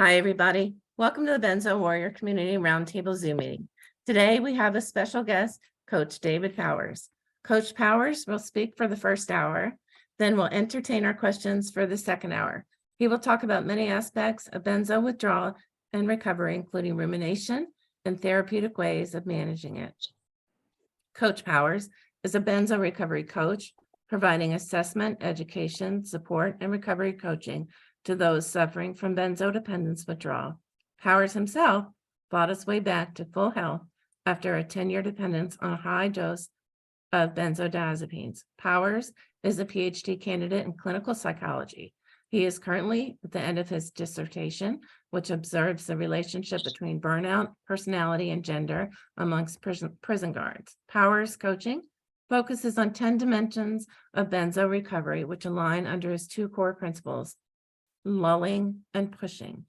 Hi, everybody. Welcome to the Benzo Warrior Community Roundtable Zoom meeting. Today, we have a special guest, Coach David Powers. Coach Powers will speak for the first hour, then we'll entertain our questions for the second hour. He will talk about many aspects of benzo withdrawal and recovery, including rumination and therapeutic ways of managing it. Coach Powers is a benzo recovery coach, providing assessment, education, support, and recovery coaching to those suffering from benzodependence withdrawal. Powers himself fought his way back to full health after a 10-year dependence on a high dose of benzodiazepines. Powers is a PhD candidate in clinical psychology. He is currently at the end of his dissertation, which observes the relationship between burnout, personality, and gender amongst prison guards. Powers' coaching focuses on 10 dimensions of benzo recovery, which align under his two core principles: lulling and pushing.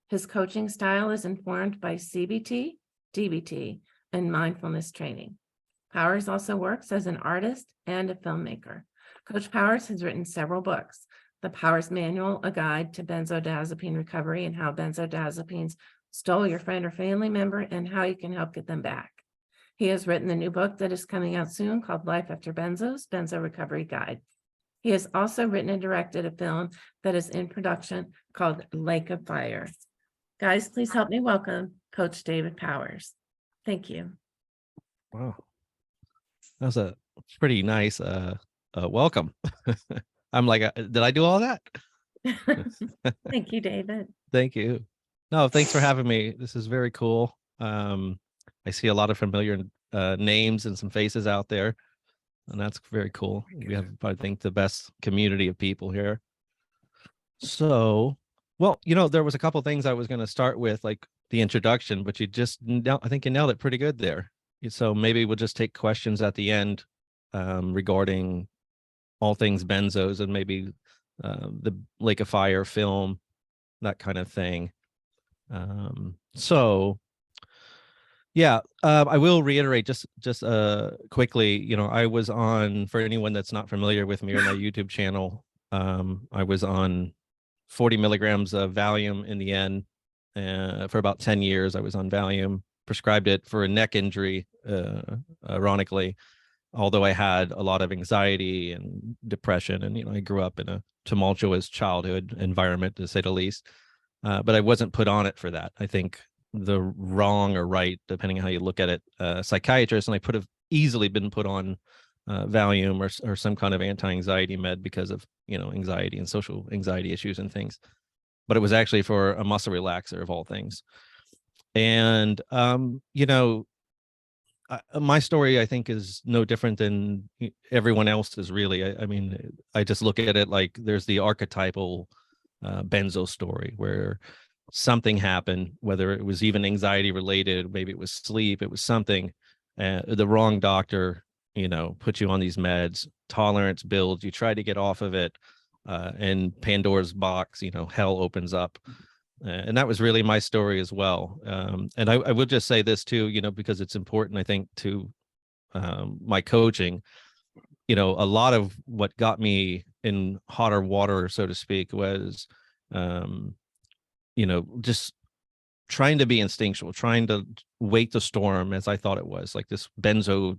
His coaching style is informed by CBT, DBT, and mindfulness training. Powers also works as an artist and a filmmaker. Coach Powers has written several books: The Powers Manual, a guide to benzodiazepine recovery, and how benzodiazepines stole your friend or family member and how you can help get them back. He has written the new book that is coming out soon called Life After Benzos, Benzo Recovery Guide. He has also written and directed a film that is in production called Lake of Fire. Guys, please help me welcome Coach David Powers. Thank you. Wow. That was a pretty nice welcome. I'm like, did I do all that? Thank you, David. Thank you. No, thanks for having me. This is very cool. I see a lot of familiar names and some faces out there, and that's very cool. We have, I think, the best community of people here. So, well, there was a couple things I was going to start with, like the introduction, but I think you nailed it pretty good there. So maybe we'll just take questions at the end regarding all things benzos and maybe the Lake of Fire film, that kind of thing. I will reiterate just quickly, I was on, for anyone that's not familiar with me or my YouTube channel, I was on 40 milligrams of Valium in the end. For about 10 years, I was on Valium, prescribed it for a neck injury, ironically, although I had a lot of anxiety and depression. And, I grew up in a tumultuous childhood environment, to say the least. But I wasn't put on it for that. I think the wrong or right, depending on how you look at it, psychiatrist, and I could have easily been put on Valium or some kind of anti-anxiety med because of, anxiety and social anxiety issues and things. But it was actually for a muscle relaxer of all things. And, my story, I think, is no different than everyone else's, really. I mean, I just look at it like there's the archetypal benzo story where something happened, whether it was even anxiety related, maybe it was sleep, it was something, the wrong doctor, put you on these meds, tolerance builds, you try to get off of it, and Pandora's box, hell opens up. And that was really my story as well. And I will just say this too, because it's important, I think, to my coaching. A lot of what got me in hotter water, so to speak, was, just trying to be instinctual, trying to wait the storm as I thought it was. Like this benzo,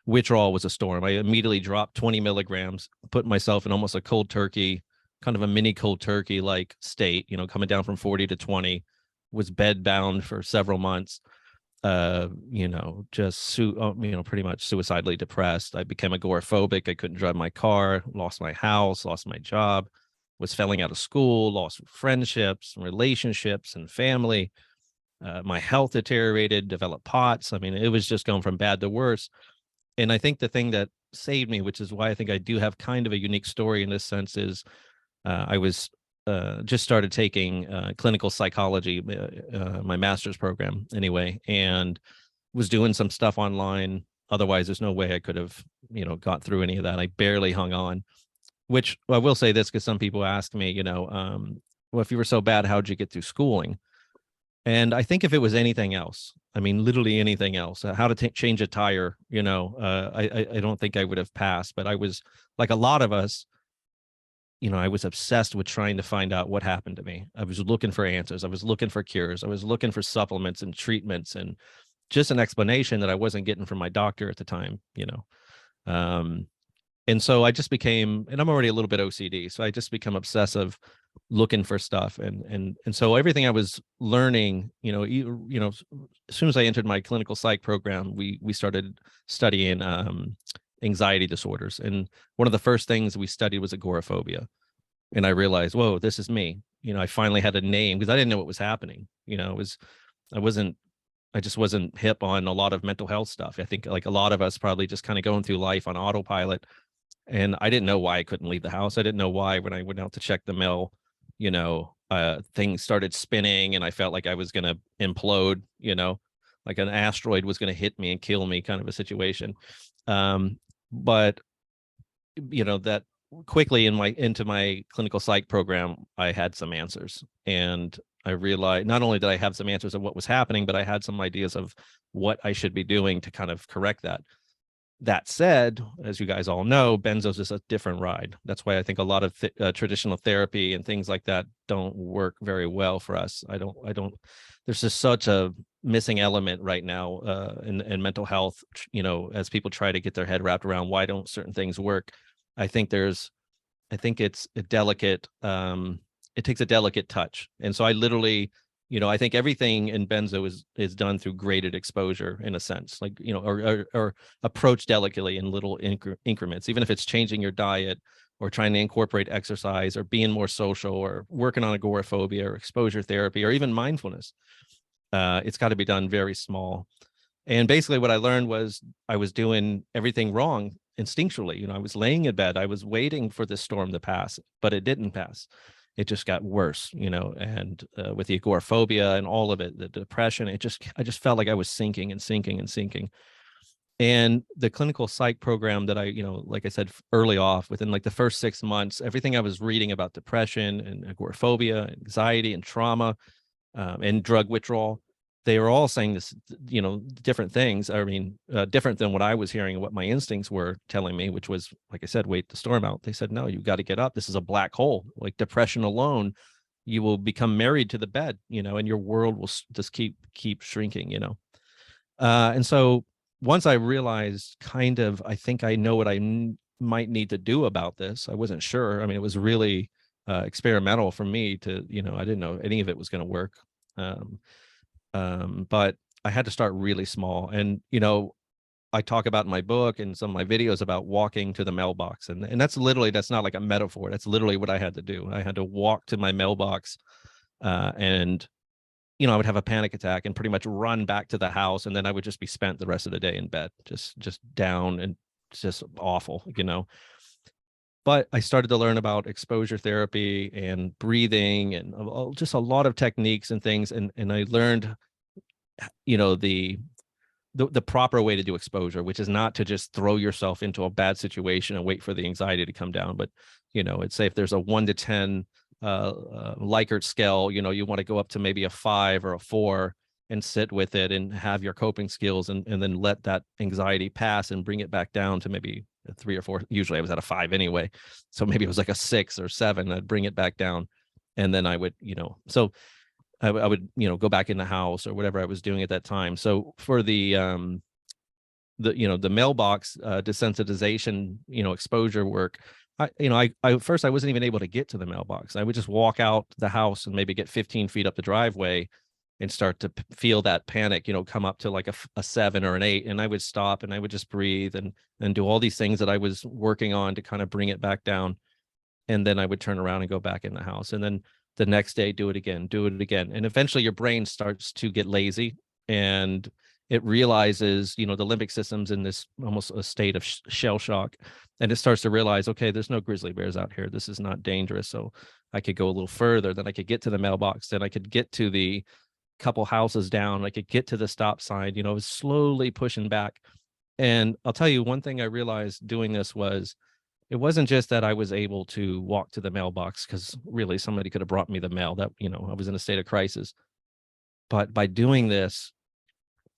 withdrawal was a storm. I immediately dropped 20 milligrams, put myself in almost a cold turkey, kind of a mini cold turkey like state, coming down from 40 to 20, was bed bound for several months, pretty much suicidally depressed. I became agoraphobic. I couldn't drive my car, lost my house, lost my job, was failing out of school, lost friendships, relationships, and family. My health deteriorated, developed POTS. I mean, it was just going from bad to worse. And I think the thing that saved me, which is why I think I do have kind of a unique story in this sense, is I was just started taking clinical psychology, my master's program anyway, and was doing some stuff online. Otherwise, there's no way I could have, got through any of that. I barely hung on, which I will say this, because some people ask me, well, if you were so bad, how'd you get through schooling? And I think if it was anything else, I mean, literally anything else, how to change a tire, I don't think I would have passed. But I was, like a lot of us, I was obsessed with trying to find out what happened to me. I was looking for answers. I was looking for cures. I was looking for supplements and treatments and just an explanation that I wasn't getting from my doctor at the time. Um, and so I just became, and I'm already a little bit OCD, so I just become obsessive looking for stuff. And so everything I was learning, as soon as I entered my clinical psych program, we started studying anxiety disorders. And one of the first things we studied was agoraphobia. And I realized, whoa, this is me. I finally had a name because I didn't know what was happening. I just wasn't hip on a lot of mental health stuff. I think like a lot of us probably just kind of going through life on autopilot. And I didn't know why I couldn't leave the house. I didn't know why when I went out to check the mail, things started spinning and I felt like I was going to implode, like an asteroid was going to hit me and kill me kind of a situation. But that quickly into my clinical psych program, I had some answers, and I realized not only did I have some answers of what was happening, but I had some ideas of what I should be doing to kind of correct that. That said, as you guys all know, benzos is a different ride. That's why I think a lot of traditional therapy and things like that don't work very well for us. I don't. There's just such a missing element right now in mental health. As people try to get their head wrapped around why don't certain things work. I think it's a delicate. It takes a delicate touch, and so I literally. I think everything in benzo is done through graded exposure in a sense, like, or approach delicately in little increments, even if it's changing your diet or trying to incorporate exercise or being more social or working on agoraphobia or exposure therapy or even mindfulness. It's got to be done very small. And basically what I learned was I was doing everything wrong instinctually. I was laying in bed. I was waiting for this storm to pass, but it didn't pass. It just got worse, and with the agoraphobia and all of it, the depression, I just felt like I was sinking and sinking and sinking. And the clinical psych program that I, like I said, early off, within like the first 6 months, everything I was reading about depression and agoraphobia, anxiety and trauma, and drug withdrawal, they were all saying this, different things. I mean, different than what I was hearing and what my instincts were telling me, which was, like I said, wait the storm out. They said, no, you got to get up. This is a black hole. Like depression alone, you will become married to the bed, and your world will just keep shrinking, and so once I realized I think I know what I might need to do about this. I wasn't sure. I mean, it was really experimental for me to, I didn't know any of it was going to work. But I had to start really small. And, I talk about in my book and some of my videos about walking to the mailbox. And that's not like a metaphor. That's literally what I had to do. I had to walk to my mailbox and, I would have a panic attack and pretty much run back to the house. And then I would just be spent the rest of the day in bed, just down and just awful, But I started to learn about exposure therapy and breathing and just a lot of techniques and things. And I learned, the proper way to do exposure, which is not to just throw yourself into a bad situation and wait for the anxiety to come down. But, it's say if there's a 1 to 10 Likert scale, you want to go up to maybe a 5 or a 4 and sit with it and have your coping skills and then let that anxiety pass and bring it back down to maybe a 3 or 4. Usually I was at a 5 anyway. So maybe it was like a 6 or 7. I'd bring it back down. And then I would, so I would, go back in the house or whatever I was doing at that time. So for the mailbox desensitization, exposure work, I first I wasn't even able to get to the mailbox. I would just walk out the house and maybe get 15 feet up the driveway and start to feel that panic, come up to like a 7 or an 8. And I would stop and I would just breathe and do all these things that I was working on to kind of bring it back down. And then I would turn around and go back in the house. And then the next day, do it again. And eventually your brain starts to get lazy and it realizes, the limbic system's in this almost a state of shell shock. And it starts to realize, okay, there's no grizzly bears out here. This is not dangerous. So I could go a little further. Then I could get to the mailbox. Then I could get to the couple houses down. I could get to the stop sign, I was slowly pushing back. And I'll tell you one thing I realized doing this was, it wasn't just that I was able to walk to the mailbox because really somebody could have brought me the mail that, I was in a state of crisis. But by doing this,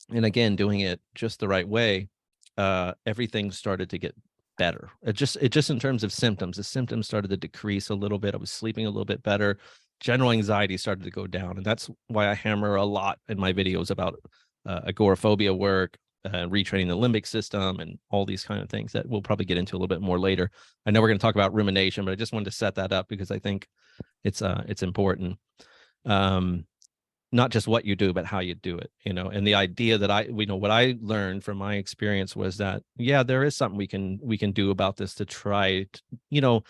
and again, doing it just the right way, everything started to get better. It just in terms of symptoms, the symptoms started to decrease a little bit. I was sleeping a little bit better. General anxiety started to go down. And that's why I hammer a lot in my videos about agoraphobia work, retraining the limbic system, and all these kind of things that we'll probably get into a little bit more later. I know we're going to talk about rumination, but I just wanted to set that up because I think it's important. Not just what you do, but how you do it, and the idea that what I learned from my experience was that, yeah, there is something we can do about this to try to,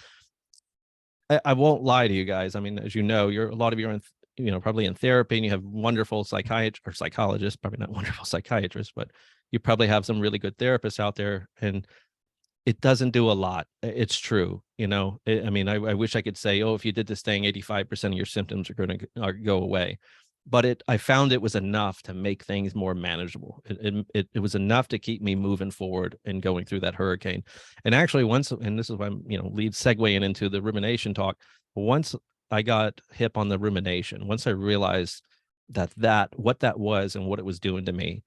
I won't lie to you guys. I mean, as you know, a lot of you are in, probably in therapy, and you have wonderful psychologists, probably not wonderful psychiatrists, but you probably have some really good therapists out there, and it doesn't do a lot. It's true. I mean, I wish I could say, oh, if you did this thing, 85% of your symptoms are going to go away. But I found it was enough to make things more manageable. It was enough to keep me moving forward and going through that hurricane. And actually and this is why I'm, lead segueing into the rumination talk. Once I got hip on the rumination, once I realized what that was and what it was doing to me,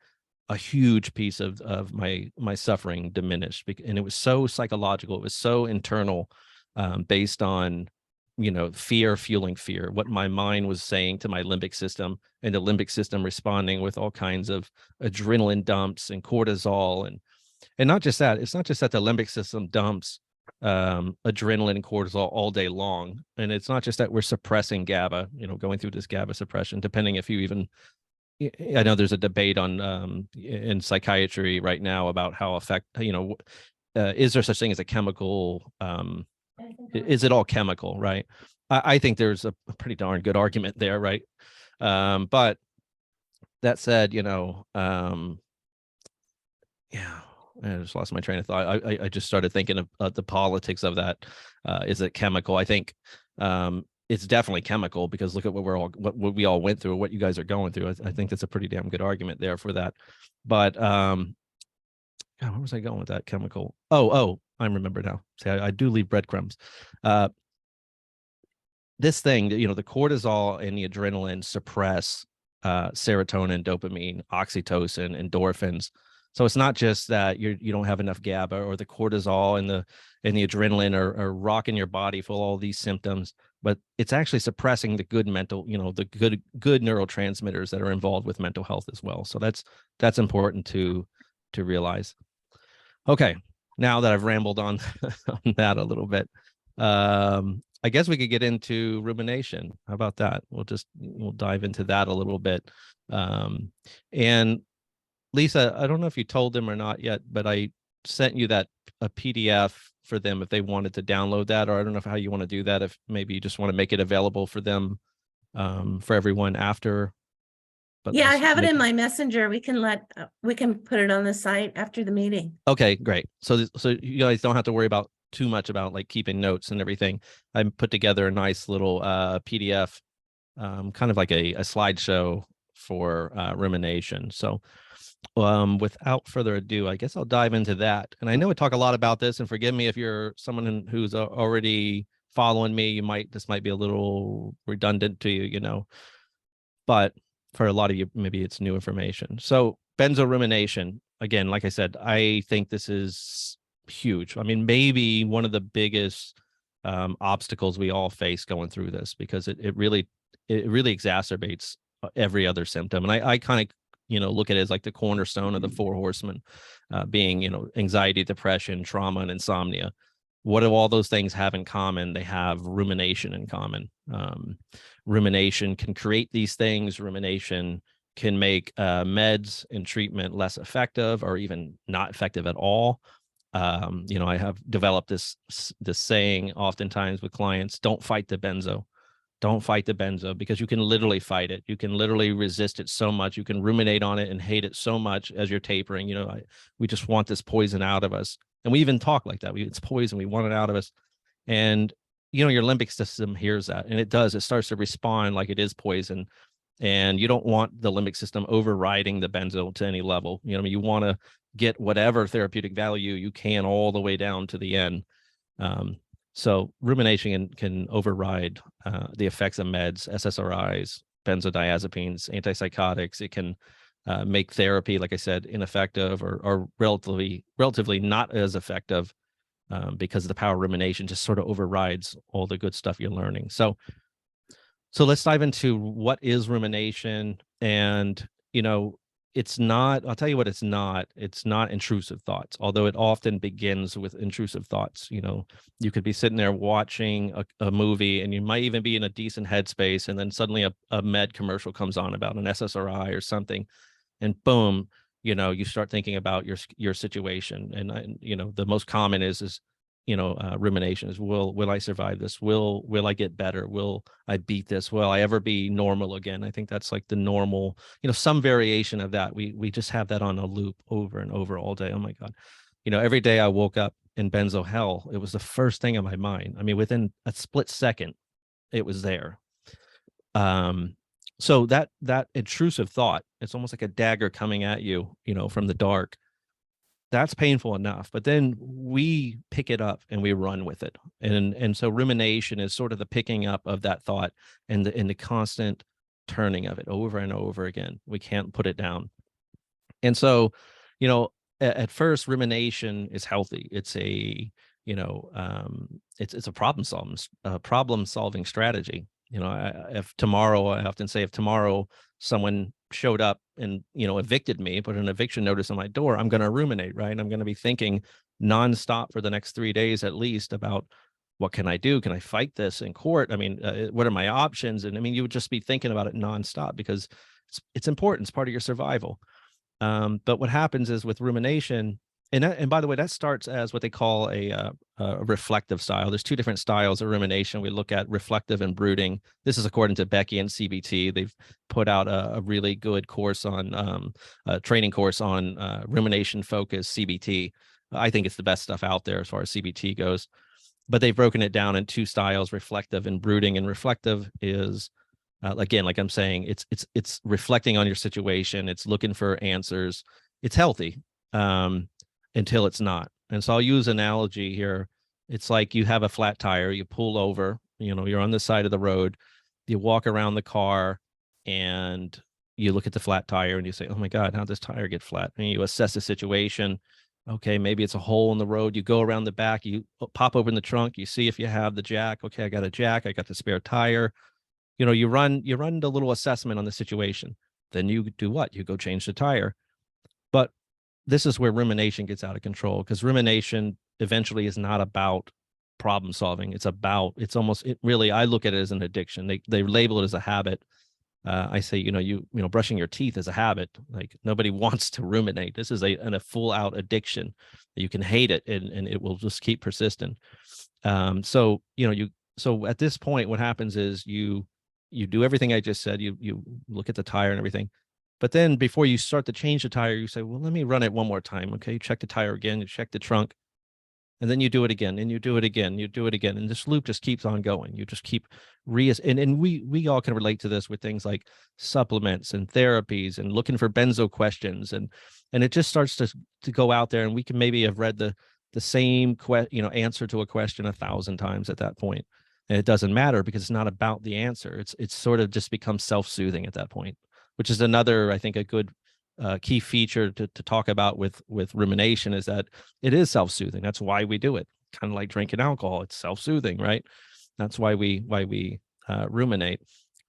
a huge piece of my suffering diminished. And it was so psychological. It was so internal, based on fear fueling fear, what my mind was saying to my limbic system, and the limbic system responding with all kinds of adrenaline dumps and cortisol. And not just that, it's not just that the limbic system dumps adrenaline and cortisol all day long. And it's not just that we're suppressing GABA, going through this GABA suppression, depending if you even, I know there's a debate on in psychiatry right now about how is there such thing as a chemical, is it all chemical, right? I think there's a pretty darn good argument there, right? But that said, yeah, I just lost my train of thought. I just started thinking of the politics of that. Is it chemical? I think it's definitely chemical, because look at what we all went through, what you guys are going through. I think that's a pretty damn good argument there for that. But God, where was I going with that chemical? Oh, I remember now. See, I do leave breadcrumbs. This thing, the cortisol and the adrenaline suppress serotonin, dopamine, oxytocin, endorphins. So it's not just that you don't have enough GABA, or the cortisol and the adrenaline are rocking your body for all these symptoms, but it's actually suppressing the good mental, the good neurotransmitters that are involved with mental health as well. So that's important to realize. Okay, now that I've rambled on that a little bit, I guess we could get into rumination. How about that? We'll dive into that a little bit. And Lisa, I don't know if you told them or not yet, but I sent you a PDF for them if they wanted to download that, or I don't know how you want to do that. If maybe you just want to make it available for them, for everyone after. But yeah, I have it in my messenger. We can put it on the site after the meeting. Okay, great. So you guys don't have to worry about too much about like keeping notes and everything. I put together a nice little PDF, kind of like a slideshow for rumination. So without further ado, I guess I'll dive into that. And I know I talk a lot about this, and forgive me if you're someone who's already following me, this might be a little redundant to you, but for a lot of you, maybe it's new information. So benzo rumination, again, like I said, I think this is huge. I mean, maybe one of the biggest obstacles we all face going through this, because it really exacerbates every other symptom. And I kind of, look at it as like the cornerstone of the four horsemen, being, anxiety, depression, trauma, and insomnia. What do all those things have in common? They have rumination in common. Rumination can create these things. Rumination can make meds and treatment less effective, or even not effective at all. I have developed this saying oftentimes with clients: don't fight the benzo. Don't fight the benzo, because you can literally fight it. You can literally resist it so much. You can ruminate on it and hate it so much as you're tapering. We just want this poison out of us. And we even talk like that. It's poison. We want it out of us. And, your limbic system hears that, and it does. It starts to respond like it is poison. And you don't want the limbic system overriding the benzo to any level. You want to get whatever therapeutic value you can all the way down to the end. So rumination can override the effects of meds, SSRIs, benzodiazepines, antipsychotics. It can make therapy, like I said, ineffective or relatively not as effective. because the power of rumination just sort of overrides all the good stuff you're learning. So let's dive into what is rumination. And, it's not, I'll tell you what it's not intrusive thoughts, although it often begins with intrusive thoughts. You could be sitting there watching a movie, and you might even be in a decent headspace, and then suddenly a med commercial comes on about an SSRI or something, and boom, you start thinking about your situation. And the most common is rumination is, will I survive this? Will I get better? Will I beat this? Will I ever be normal again? I think that's like the normal, some variation of that. We just have that on a loop over and over all day. Oh my God. Every day I woke up in benzo hell, it was the first thing in my mind. I mean, within a split second, it was there. So that intrusive thought, it's almost like a dagger coming at you, from the dark. That's painful enough, but then we pick it up and we run with it. And so rumination is sort of the picking up of that thought and the constant turning of it over and over again. We can't put it down. And so, at first, rumination is healthy. It's a, it's a problem solving strategy. I often say, if tomorrow someone showed up and, evicted me, put an eviction notice on my door, I'm going to ruminate, right? I'm going to be thinking nonstop for the next 3 days at least about, what can I do? Can I fight this in court? I mean, what are my options? And I mean, you would just be thinking about it nonstop because it's important. It's part of your survival. But what happens is with rumination, and by the way, that starts as what they call a reflective style. There's two different styles of rumination. We look at reflective and brooding. This is according to Becky and CBT. They've put out a really good course on a training course on rumination focused CBT. I think it's the best stuff out there as far as CBT goes. But they've broken it down in two styles, reflective and brooding. And reflective is, again, like I'm saying, it's reflecting on your situation. It's looking for answers. It's healthy. Until it's not. And so I'll use an analogy here. It's like you have a flat tire, you pull over, you're on the side of the road, you walk around the car and you look at the flat tire and you say, oh my God, how'd this tire get flat? And you assess the situation. Okay, maybe it's a hole in the road. You go around the back, you pop open the trunk, you see if you have the jack. Okay, I got a jack, I got the spare tire. You run the little assessment on the situation. Then you do what? You go change the tire. But this is where rumination gets out of control, because rumination eventually is not about problem solving. I look at it as an addiction. They label it as a habit. I say, brushing your teeth is a habit. Like, nobody wants to ruminate. This is a full out addiction. You can hate it and it will just keep persisting. So at this point, what happens is you do everything I just said. You look at the tire and everything. But then before you start to change the tire, you say, well, let me run it one more time. Okay. You check the tire again, you check the trunk, and then you do it again, and you do it again, you do it again. And this loop just keeps on going. You just keep and we all can relate to this with things like supplements and therapies and looking for benzo questions. And it just starts to go out there, and we can maybe have read the same answer to a question 1,000 times at that point. And it doesn't matter, because it's not about the answer. It's sort of just becomes self-soothing at that point, which is another, I think, a good key feature to talk about with rumination, is that it is self-soothing. That's why we do it. Kind of like drinking alcohol. It's self-soothing, right? That's why we ruminate.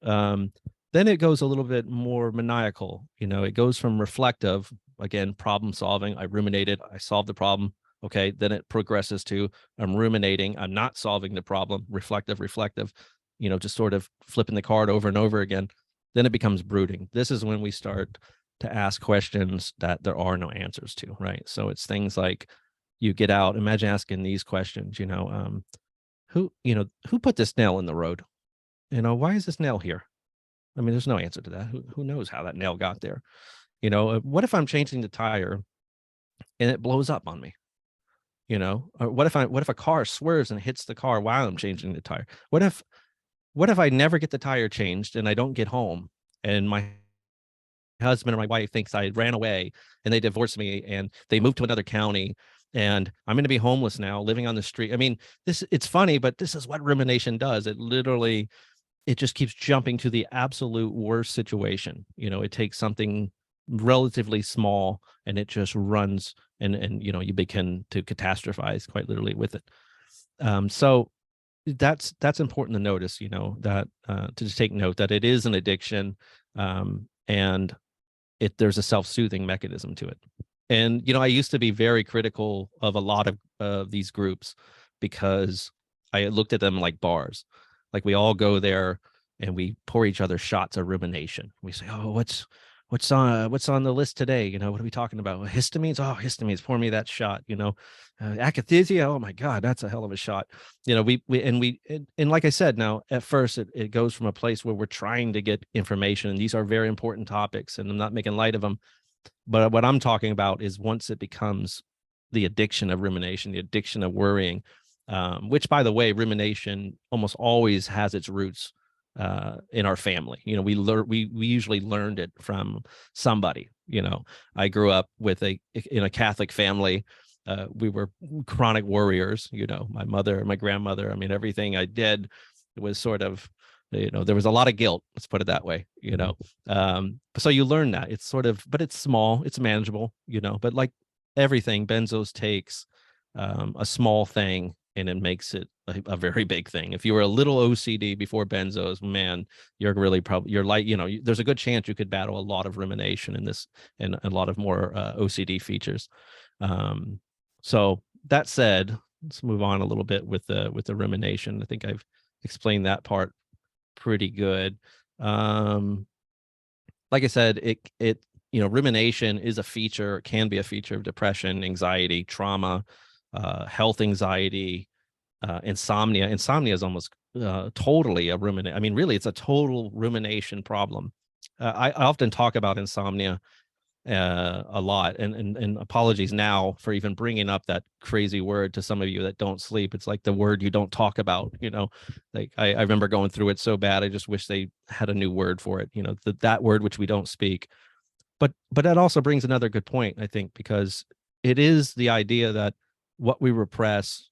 Then it goes a little bit more maniacal. It goes from reflective, again, problem solving. I ruminated, I solved the problem. Okay. Then it progresses to, I'm ruminating, I'm not solving the problem. Reflective, just sort of flipping the card over and over again. Then it becomes brooding. This is when we start to ask questions that there are no answers to, right? So it's things like, you get out, imagine asking these questions, who put this nail in the road? Why is this nail here? I mean, there's no answer to that. Who knows how that nail got there? What if I'm changing the tire and it blows up on me? Or what if a car swerves and hits the car while I'm changing the tire? What if I never get the tire changed and I don't get home, and my husband or my wife thinks I ran away and they divorced me and they moved to another county and I'm going to be homeless now, living on the street? I mean, it's funny, but this is what rumination does. It just keeps jumping to the absolute worst situation. It takes something relatively small, and it just runs, and you begin to catastrophize quite literally with it. So that's important to notice, that to just take note that it is an addiction, and there's a self-soothing mechanism to it. And I used to be very critical of a lot of these groups, because I looked at them like bars. Like, we all go there and we pour each other shots of rumination. We say, oh, what's on the list today? What are we talking about? Well, histamines. Oh, histamines, pour me that shot. Akathisia. Oh my God, that's a hell of a shot. And like I said, now at first it goes from a place where we're trying to get information, and these are very important topics, and I'm not making light of them. But what I'm talking about is once it becomes the addiction of rumination, the addiction of worrying, which, by the way, rumination almost always has its roots in our family. We usually learned it from somebody. I grew up in a Catholic family. We were chronic worriers. My mother, my grandmother. I mean, everything I did was sort of, there was a lot of guilt. Let's put it that way. So you learn that it's sort of, but it's small, it's manageable. But like everything, benzos takes a small thing and it makes it a very big thing. If you were a little OCD before benzos, man, you're really probably, there's a good chance you could battle a lot of rumination in this, and a lot of more OCD features. So that said, let's move on a little bit with the rumination. I think I've explained that part pretty good. Like I said, rumination is a feature, can be a feature of depression, anxiety, trauma, health anxiety, insomnia. Insomnia is almost totally a rumination. I mean, really, it's a total rumination problem. I often talk about insomnia a lot, and apologies now for even bringing up that crazy word to some of you that don't sleep. It's like the word you don't talk about. Like I remember going through it so bad. I just wish they had a new word for it. That word which we don't speak. But that also brings another good point, I think, because it is the idea that what we repress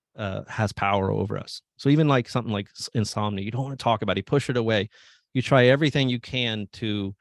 has power over us. So even like something like insomnia, you don't want to talk about it. You push it away. You try everything you can to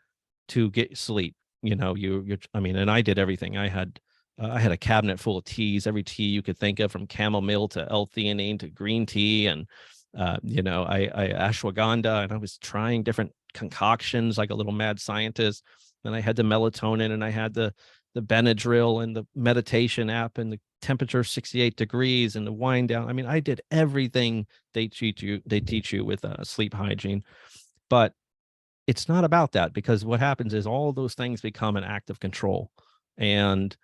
get sleep. And I did everything. I had a cabinet full of teas, every tea you could think of, from chamomile to L-theanine to green tea, and I ashwagandha, and I was trying different concoctions like a little mad scientist. Then I had the melatonin, and I had the Benadryl, and the meditation app, and the temperature 68 degrees, and the wind down. I mean, I did everything they teach you with sleep hygiene. But it's not about that, because what happens is all those things become an act of control. And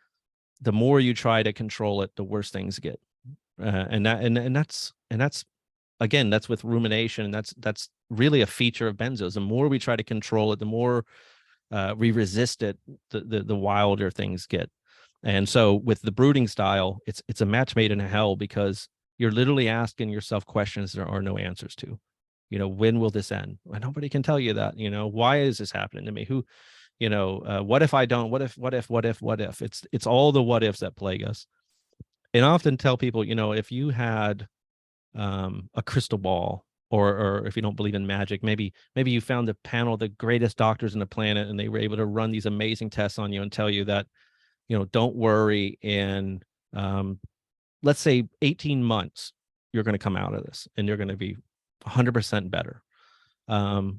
the more you try to control it, the worse things get. And that's again, that's with rumination. That's really a feature of benzos. The more we try to control it, the more we resist it, the wilder things get. And so with the brooding style, it's a match made in hell, because you're literally asking yourself questions there are no answers to. When will this end? Well, nobody can tell you that. Why is this happening to me? Who, what if I don't? What if? It's all the what ifs that plague us. And I often tell people, if you had a crystal ball, or if you don't believe in magic, maybe you found the panel of the greatest doctors in the planet, and they were able to run these amazing tests on you and tell you that, don't worry, in let's say 18 months, you're going to come out of this and you're going to be 100% better.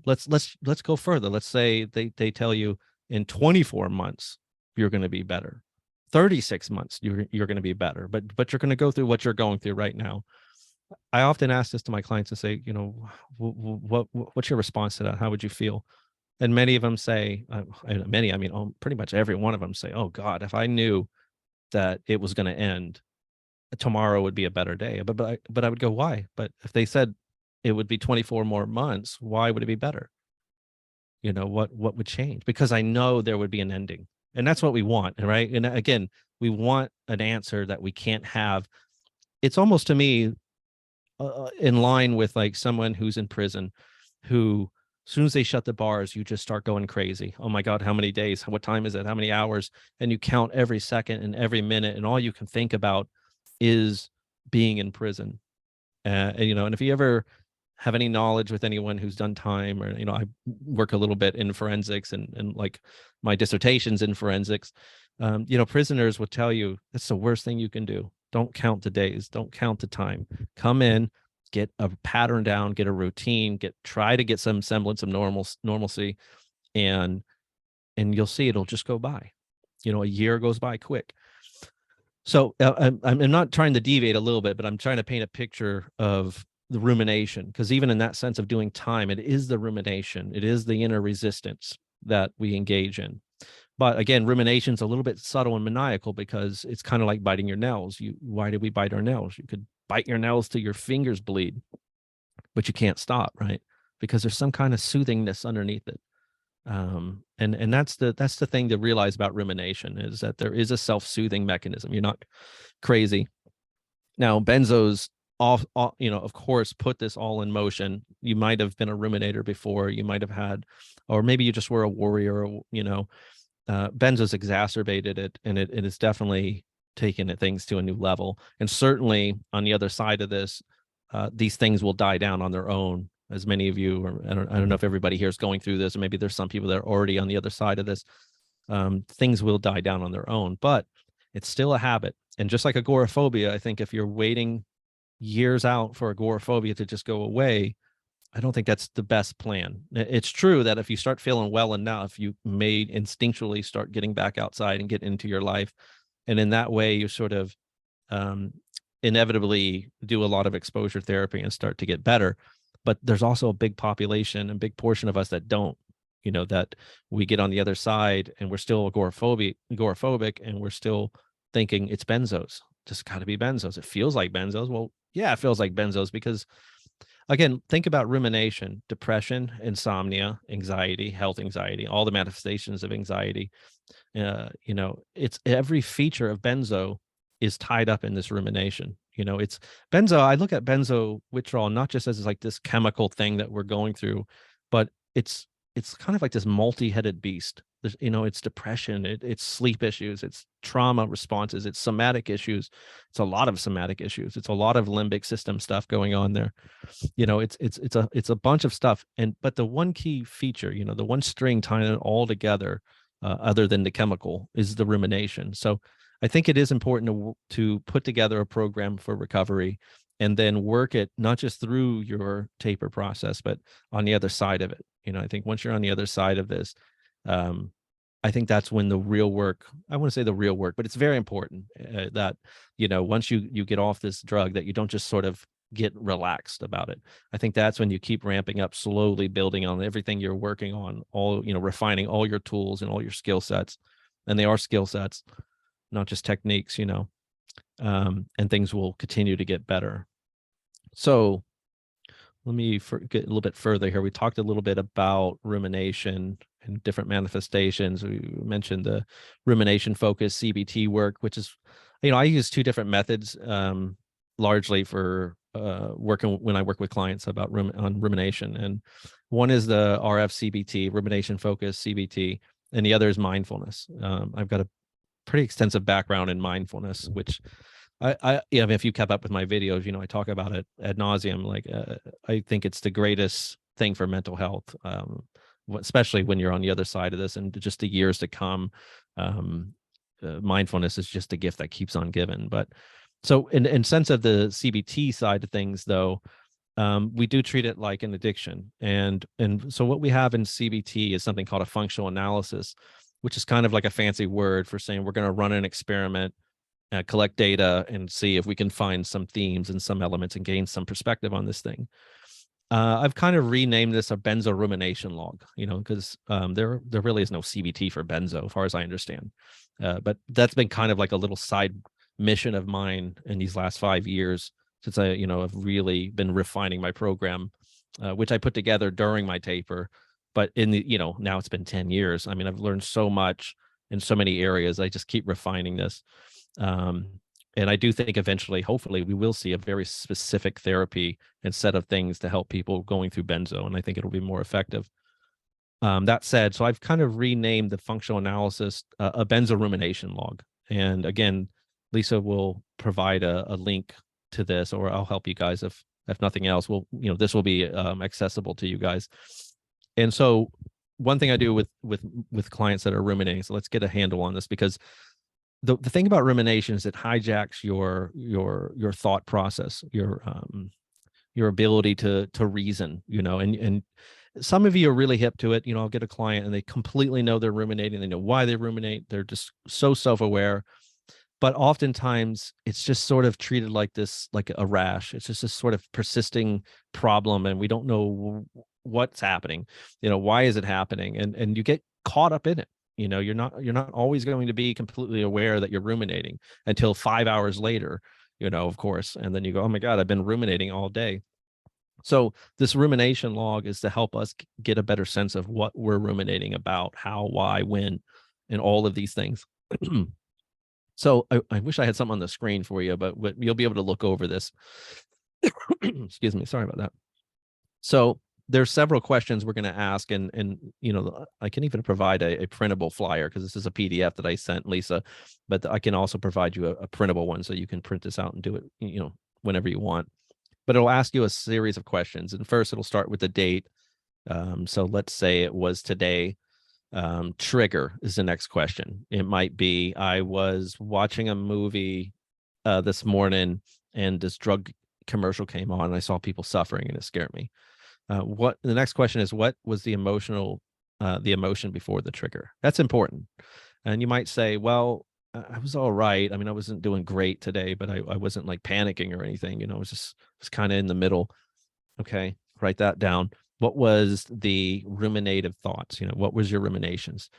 Let's go further. Let's say they tell you in 24 months you're going to be better. 36 months you're going to be better, but you're going to go through what you're going through right now. I often ask this to my clients and say, what's your response to that? How would you feel? And many of them say, pretty much every one of them say, oh God, if I knew that it was going to end, tomorrow would be a better day. But I would go, why? But if they said it would be 24 more months, why would it be better? What would change? Because I know there would be an ending, and that's what we want, right? And again, we want an answer that we can't have. It's almost, to me, in line with like someone who's in prison, who, as soon as they shut the bars, you just start going crazy. Oh my God, how many days? What time is it? How many hours? And you count every second and every minute, and all you can think about is being in prison. And if you ever have any knowledge with anyone who's done time, or, I work a little bit in forensics, and like my dissertation's in forensics. Prisoners would tell you that's the worst thing you can do. Don't count the days, don't count the time. Come in, get a pattern down, get a routine, try to get some semblance of normalcy, and you'll see it'll just go by. A year goes by quick. So I'm not trying to deviate a little bit, but I'm trying to paint a picture of the rumination, because even in that sense of doing time, it is the rumination, it is the inner resistance that we engage in. But again, rumination's a little bit subtle and maniacal, because it's kind of like biting your nails. Why do we bite our nails? You could bite your nails till your fingers bleed, but you can't stop, right? Because there's some kind of soothingness underneath it. And that's the thing to realize about rumination, is that there is a self-soothing mechanism. You're not crazy. Now, benzos, of course, put this all in motion. You might have been a ruminator before. You might have had, or maybe you just were a warrior. Benzos exacerbated it, and it is definitely taken things to a new level. And certainly on the other side of this, these things will die down on their own. As many of you, or I don't know if everybody here is going through this, or maybe there's some people that are already on the other side of this. Things will die down on their own, but it's still a habit. And just like agoraphobia, I think if you're waiting years out for agoraphobia to just go away, I don't think that's the best plan. It's true that if you start feeling well enough, you may instinctually start getting back outside and get into your life. And in that way, you sort of inevitably do a lot of exposure therapy and start to get better. But there's also a big population, a big portion of us that don't, that we get on the other side and we're still agoraphobic, and we're still thinking it's benzos. Just got to be benzos. It feels like benzos. Well, yeah, it feels like benzos, because again, think about rumination, depression, insomnia, anxiety, health anxiety, all the manifestations of anxiety. It's every feature of benzo is tied up in this rumination. It's benzo. I look at benzo withdrawal not just as like this chemical thing that we're going through, but it's kind of like this multi-headed beast. It's depression, it's sleep issues, it's trauma responses, it's somatic issues. It's a lot of somatic issues. It's a lot of limbic system stuff going on there. It's a bunch of stuff. But the one key feature, the one string tying it all together, other than the chemical, is the rumination. So I think it is important to put together a program for recovery, and then work it not just through your taper process, but on the other side of it. I think once you're on the other side of this, I think that's when the real work, I want to say the real work, but it's very important that, once you get off this drug, that you don't just sort of get relaxed about it. I think that's when you keep ramping up, slowly building on everything you're working on, refining all your tools and all your skill sets. And they are skill sets, not just techniques, and things will continue to get better. So let me get a little bit further here. We talked a little bit about rumination and different manifestations. We mentioned the rumination focused CBT work, which is, I use two different methods, largely for working when I work with clients about on rumination. And one is the RF-CBT, rumination focused CBT, and the other is mindfulness. I've got a pretty extensive background in mindfulness, which if you kept up with my videos, I talk about it ad nauseum. Like, I think it's the greatest thing for mental health, especially when you're on the other side of this, and just the years to come. Mindfulness is just a gift that keeps on giving. But so in sense of the CBT side of things, though, we do treat it like an addiction. And so what we have in CBT is something called a functional analysis, which is kind of like a fancy word for saying we're going to run an experiment, collect data, and see if we can find some themes and some elements and gain some perspective on this thing. I've kind of renamed this a benzo rumination log, because there really is no CBT for benzo, as far as I understand. But that's been kind of like a little side mission of mine in these last 5 years, since I, have really been refining my program, which I put together during my taper. But in the, now it's been 10 years. I mean, I've learned so much in so many areas. I just keep refining this. And I do think eventually, hopefully, we will see a very specific therapy and set of things to help people going through benzo. And I think it'll be more effective. That said, so I've kind of renamed the functional analysis a benzo rumination log. And again, Lisa will provide a link to this, or I'll help you guys if if nothing else, this will be accessible to you guys. And so one thing I do with clients that are ruminating, so let's get a handle on this, because the thing about rumination is it hijacks your thought process, your ability to reason, and some of you are really hip to it. I'll get a client and they completely know they're ruminating. They know why they ruminate. They're just so self-aware. But oftentimes it's just sort of treated like a rash. It's just this sort of persisting problem, and we don't know what's happening. Why is it happening? And you get caught up in it. You're not always going to be completely aware that you're ruminating until 5 hours later, of course. And then you go, oh my God, I've been ruminating all day. So this rumination log is to help us get a better sense of what we're ruminating about, how, why, when, and all of these things. So I wish I had something on the screen for you, but you'll be able to look over this. Excuse me. Sorry about that. So there's several questions we're going to ask, and I can even provide a printable flyer, because this is a PDF that I sent Lisa, but I can also provide you a printable one so you can print this out and do it, whenever you want. But it'll ask you a series of questions, and first it'll start with the date. So let's say it was today. Trigger is the next question. It might be, I was watching a movie this morning and this drug commercial came on and I saw people suffering and it scared me. The next question is, what was the emotion before the trigger? That's important. And you might say, well, I was all right. I mean, I wasn't doing great today, but I wasn't like panicking or anything, it was kind of in the middle. Okay. Write that down. What was the ruminative thoughts? What was your ruminations?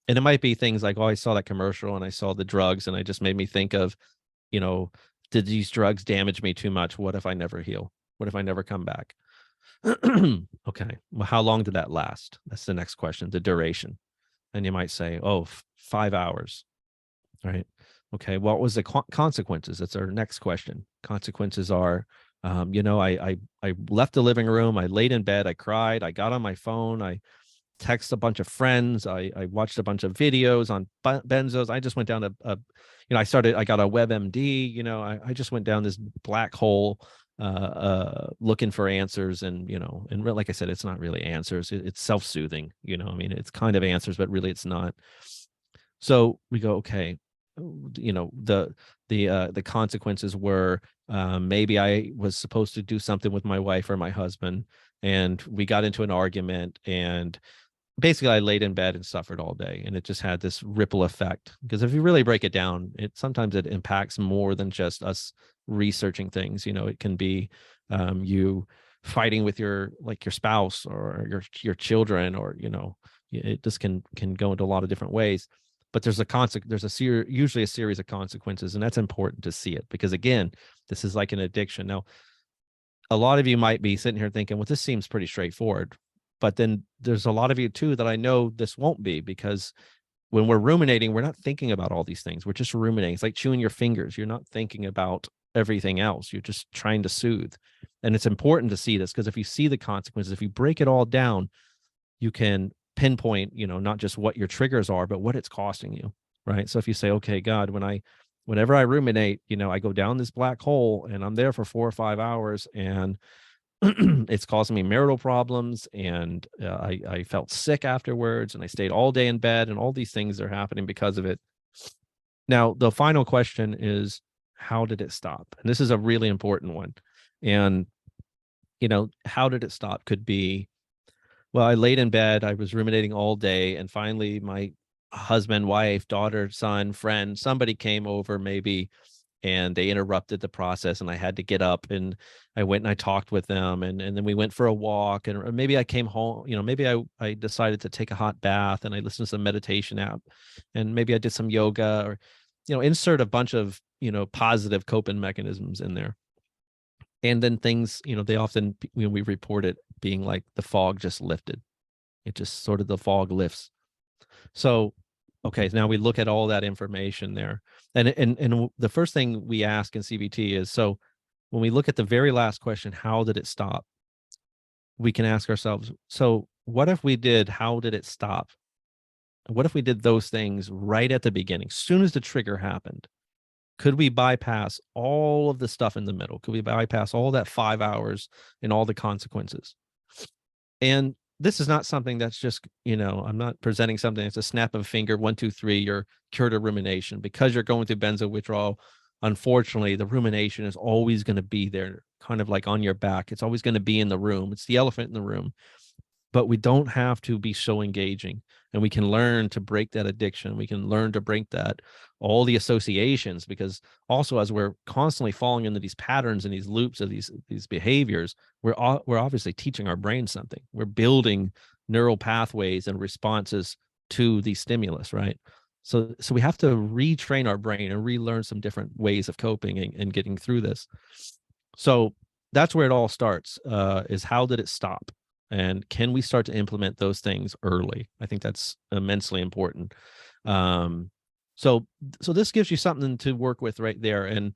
And it might be things like, oh, I saw that commercial and I saw the drugs and it just made me think of, did these drugs damage me too much? What if I never heal? What if I never come back? Okay. Well, how long did that last? That's the next question, the duration. And you might say, oh, 5 hours. Right. Okay. What was the consequences? That's our next question. Consequences are, I left the living room. I laid in bed. I cried. I got on my phone. I texted a bunch of friends. I watched a bunch of videos on benzos. I just went down I got a WebMD. I just went down this black hole looking for answers. And, like I said, it's not really answers. It's self-soothing. It's kind of answers, but really it's not. So we go, okay, the consequences were, maybe I was supposed to do something with my wife or my husband, and we got into an argument, and basically I laid in bed and suffered all day, and it just had this ripple effect. Because if you really break it down, sometimes it impacts more than just us researching things. It can be you fighting with your spouse or your children, or it just can go into a lot of different ways. But there's usually a series of consequences, and that's important to see it, because again, this is like an addiction. Now, a lot of you might be sitting here thinking, well, this seems pretty straightforward, but then there's a lot of you too that I know this won't be, because when we're ruminating, we're not thinking about all these things. We're just ruminating. It's like chewing your fingers. You're not thinking about everything else. You're just trying to soothe. And it's important to see this, because if you see the consequences, if you break it all down, you can pinpoint, not just what your triggers are, but what it's costing you, right? So if you say, okay, God, whenever I ruminate, I go down this black hole and I'm there for 4 or 5 hours, and it's causing me marital problems, and I felt sick afterwards, and I stayed all day in bed, and all these things are happening because of it. Now, the final question is, how did it stop? And this is a really important one. And, how did it stop could be, well, I laid in bed, I was ruminating all day, and finally my husband, wife, daughter, son, friend, somebody came over maybe, and they interrupted the process, and I had to get up, and I went and I talked with them, and then we went for a walk, and or maybe I came home, maybe I decided to take a hot bath, and I listened to some meditation app, and maybe I did some yoga, or, insert a bunch of, positive coping mechanisms in there. And then things, they often, when we report it being like the fog just lifted, it just sort of, the fog lifts. So, okay, now we look at all that information there. And the first thing we ask in CBT is, so when we look at the very last question, how did it stop? We can ask ourselves, so what if we did, how did it stop? What if we did those things right at the beginning, as soon as the trigger happened? Could we bypass all of the stuff in the middle? Could we bypass all that 5 hours and all the consequences? And this is not something that's just, I'm not presenting something that's a snap of a finger, 1, 2, 3, you're cured of rumination. Because you're going through benzo withdrawal, unfortunately, the rumination is always going to be there, kind of like on your back. It's always going to be in the room. It's the elephant in the room. But we don't have to be so engaging, and we can learn to break that addiction. We can learn to break all the associations, because also, as we're constantly falling into these patterns and these loops of these behaviors, we're obviously teaching our brain something. We're building neural pathways and responses to the stimulus, right? So we have to retrain our brain and relearn some different ways of coping and getting through this. So that's where it all starts, is how did it stop? And can we start to implement those things early? I think that's immensely important. So this gives you something to work with right there. And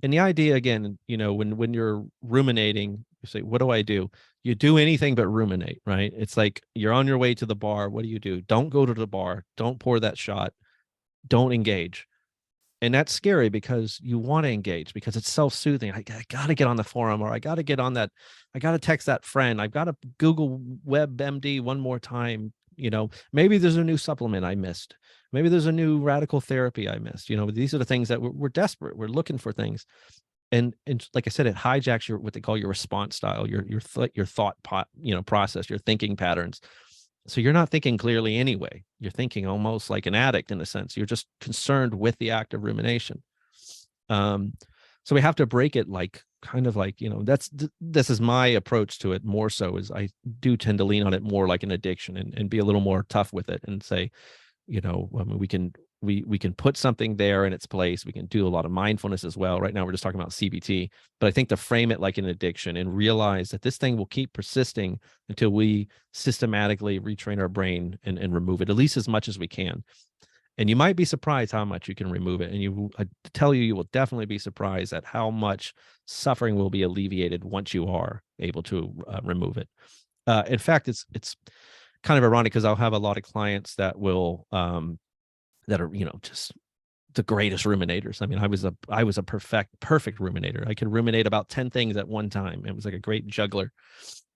the idea, again, when you're ruminating, you say, what do I do? You do anything but ruminate, right? It's like you're on your way to the bar. What do? Don't go to the bar. Don't pour that shot. Don't engage. And that's scary, because you want to engage, because it's self-soothing. I got to get on the forum, or I got to get on that. I got to text that friend. I've got to Google WebMD one more time. Maybe there's a new supplement I missed. Maybe there's a new radical therapy I missed. These are the things that we're desperate. We're looking for things. And like I said, it hijacks what they call your response style, your thought process, your thinking patterns. So you're not thinking clearly anyway. You're thinking almost like an addict, in a sense. You're just concerned with the act of rumination. So we have to break it, this is my approach to it more so, is I do tend to lean on it more like an addiction, and be a little more tough with it, and say, we can put something there in its place. We can do a lot of mindfulness as well. Right now, we're just talking about CBT, but I think to frame it like an addiction and realize that this thing will keep persisting until we systematically retrain our brain and remove it, at least as much as we can. And you might be surprised how much you can remove it. And I tell you, you will definitely be surprised at how much suffering will be alleviated once you are able to remove it. In fact, it's kind of ironic, because I'll have a lot of clients that that are, just the greatest ruminators. I mean, I was a perfect ruminator. I could ruminate about 10 things at one time. It was like a great juggler,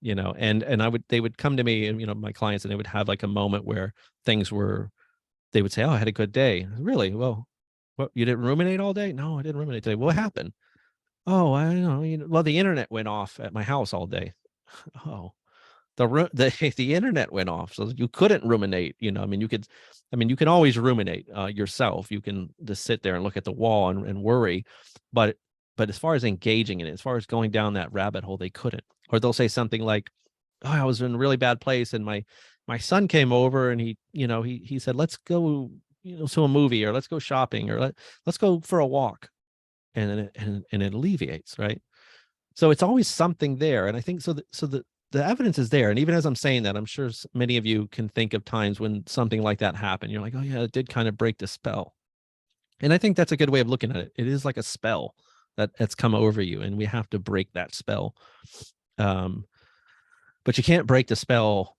and they would come to me, and, my clients, and they would have like a moment where they would say, oh, I had a good day. Really? Well, what, you didn't ruminate all day? No, I didn't ruminate today. What happened? Oh, I don't know. Well, the internet went off at my house all day. Oh, the internet went off, so you couldn't ruminate. You can always ruminate yourself. You can just sit there and look at the wall and worry, but as far as engaging in it, as far as going down that rabbit hole, they couldn't. Or they'll say something like, oh, I was in a really bad place, and my son came over, and he said, let's go to a movie, or let's go shopping, or let's go for a walk, and it alleviates, right? So it's always something there. And I think the evidence is there. And even as I'm saying that, I'm sure many of you can think of times when something like that happened. You're like, oh yeah, it did kind of break the spell. And I think that's a good way of looking at it. It is like a spell that's come over you, and we have to break that spell. But you can't break the spell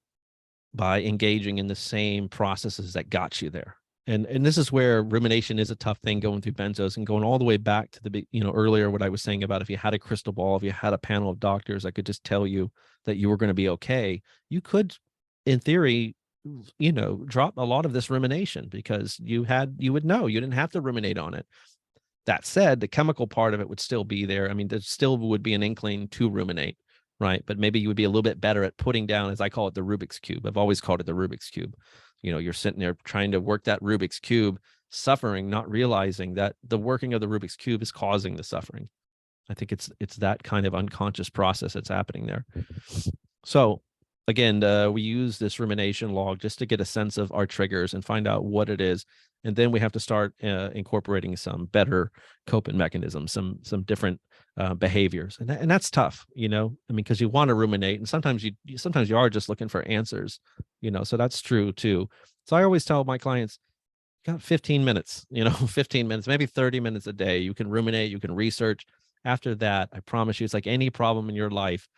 by engaging in the same processes that got you there. And this is where rumination is a tough thing, going through benzos, and going all the way back to the, earlier, what I was saying about if you had a crystal ball, if you had a panel of doctors that could just tell you that you were going to be okay, you could, in theory, drop a lot of this rumination, because you would know you didn't have to ruminate on it. That said, the chemical part of it would still be there. I mean, there still would be an inkling to ruminate, right? But maybe you would be a little bit better at putting down, as I call it, the Rubik's Cube. I've always called it the Rubik's Cube. You're sitting there trying to work that Rubik's Cube, suffering, not realizing that the working of the Rubik's Cube is causing the suffering. I think it's that kind of unconscious process that's happening there. So again, we use this rumination log just to get a sense of our triggers and find out what it is. And then we have to start incorporating some better coping mechanisms, some different behaviors. And that's tough, because you want to ruminate, and sometimes you are just looking for answers, so that's true too. So I always tell my clients, you got 15 minutes, 15 minutes, maybe 30 minutes a day. You can ruminate, you can research. After that, I promise you, it's like any problem in your life.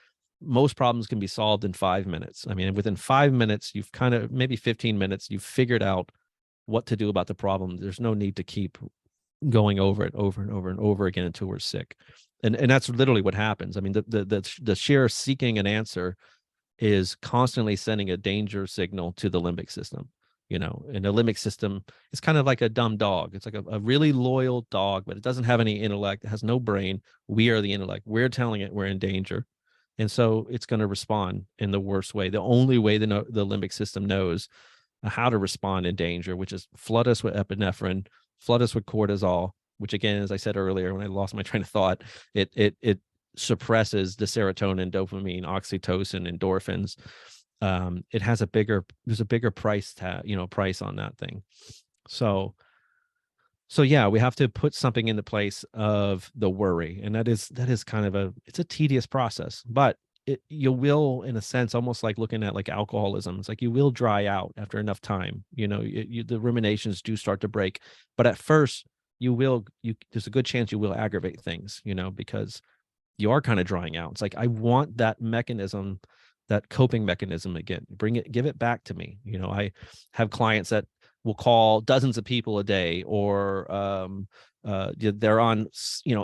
Most problems can be solved in 5 minutes. I mean, within 5 minutes, you've maybe 15 minutes, you've figured out what to do about the problem. There's no need to keep going over it over and over and over again until we're sick. And that's literally what happens. I mean, the sheer seeking an answer is constantly sending a danger signal to the limbic system, and the limbic system is kind of like a dumb dog. It's like a really loyal dog, but it doesn't have any intellect. It has no brain. We are the intellect. We're telling it we're in danger. And so it's going to respond in the worst way. The only way the limbic system knows how to respond in danger, which is flood us with epinephrine, flood us with cortisol, which again, as I said earlier, when I lost my train of thought, it suppresses the serotonin, dopamine, oxytocin, endorphins. There's a bigger price price on that thing. So yeah, we have to put something in the place of the worry. And that is kind of it's a tedious process, but you will, in a sense, almost like looking at like alcoholism. It's like you will dry out after enough time. The ruminations do start to break, but at first there's a good chance you will aggravate things, because you are kind of drying out. It's like, I want that mechanism, that coping mechanism again. Give it back to me. I have clients that will call dozens of people a day, or they're on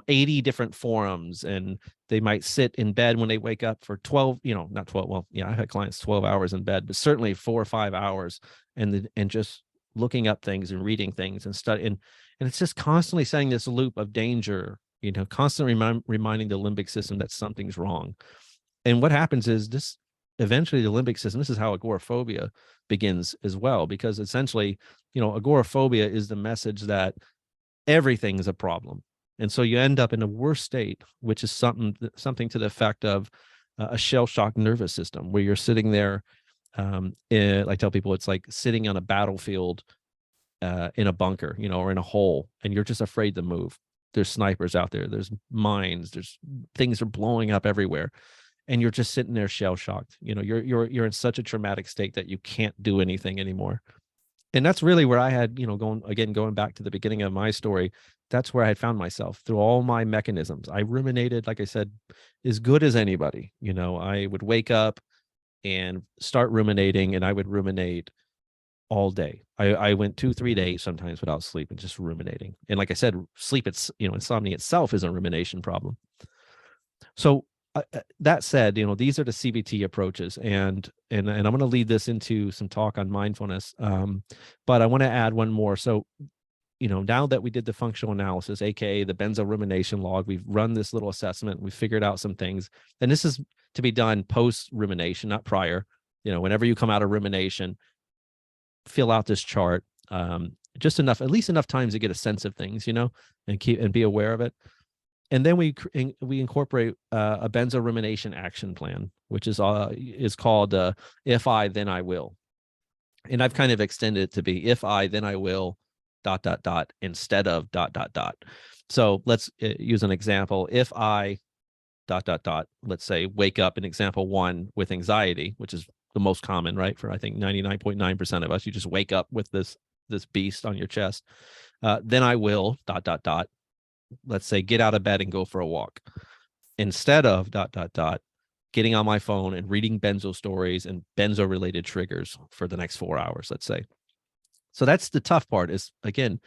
80 different forums, and they might sit in bed when they wake up for 12, not 12. Well, yeah, I've had clients 12 hours in bed, but certainly 4 or 5 hours, and just looking up things and reading things and studying. And it's just constantly setting this loop of danger, constantly reminding the limbic system that something's wrong. And what happens is this, eventually the limbic system, this is how agoraphobia begins as well, because essentially, agoraphobia is the message that everything is a problem. And so you end up in a worse state, which is something to the effect of a shell-shocked nervous system, where you're sitting there. I tell people, it's like sitting on a battlefield in a bunker, or in a hole, and you're just afraid to move. There's snipers out there. There's mines. There's things are blowing up everywhere, and you're just sitting there shell-shocked. You're in such a traumatic state that you can't do anything anymore. And that's really where I had, going back to the beginning of my story, that's where I had found myself through all my mechanisms. I ruminated, like I said, as good as anybody. I would wake up and start ruminating, and I would ruminate all day. I went 2-3 days sometimes without sleep and just ruminating. And like I said, insomnia itself is a rumination problem. So that said, these are the CBT approaches, and I'm going to lead this into some talk on mindfulness. But I want to add one more. So, now that we did the functional analysis, aka the benzo rumination log, we've run this little assessment, we've figured out some things, and this is to be done post rumination, not prior. Whenever you come out of rumination, fill out this chart, just at least enough times to get a sense of things, and be aware of it. And then we incorporate a benzo rumination action plan, which is called "If I, Then I Will," and I've kind of extended it to be "If I, then I will," ... instead of ... So let's use an example. If I ... let's say wake up in example 1 with anxiety, which is the most common, right? For I think 99.9% of us, you just wake up with this beast on your chest. Then I will ... let's say get out of bed and go for a walk, instead of ... getting on my phone and reading benzo stories and benzo related triggers for the next 4 hours, let's say. So that's the tough part, is again,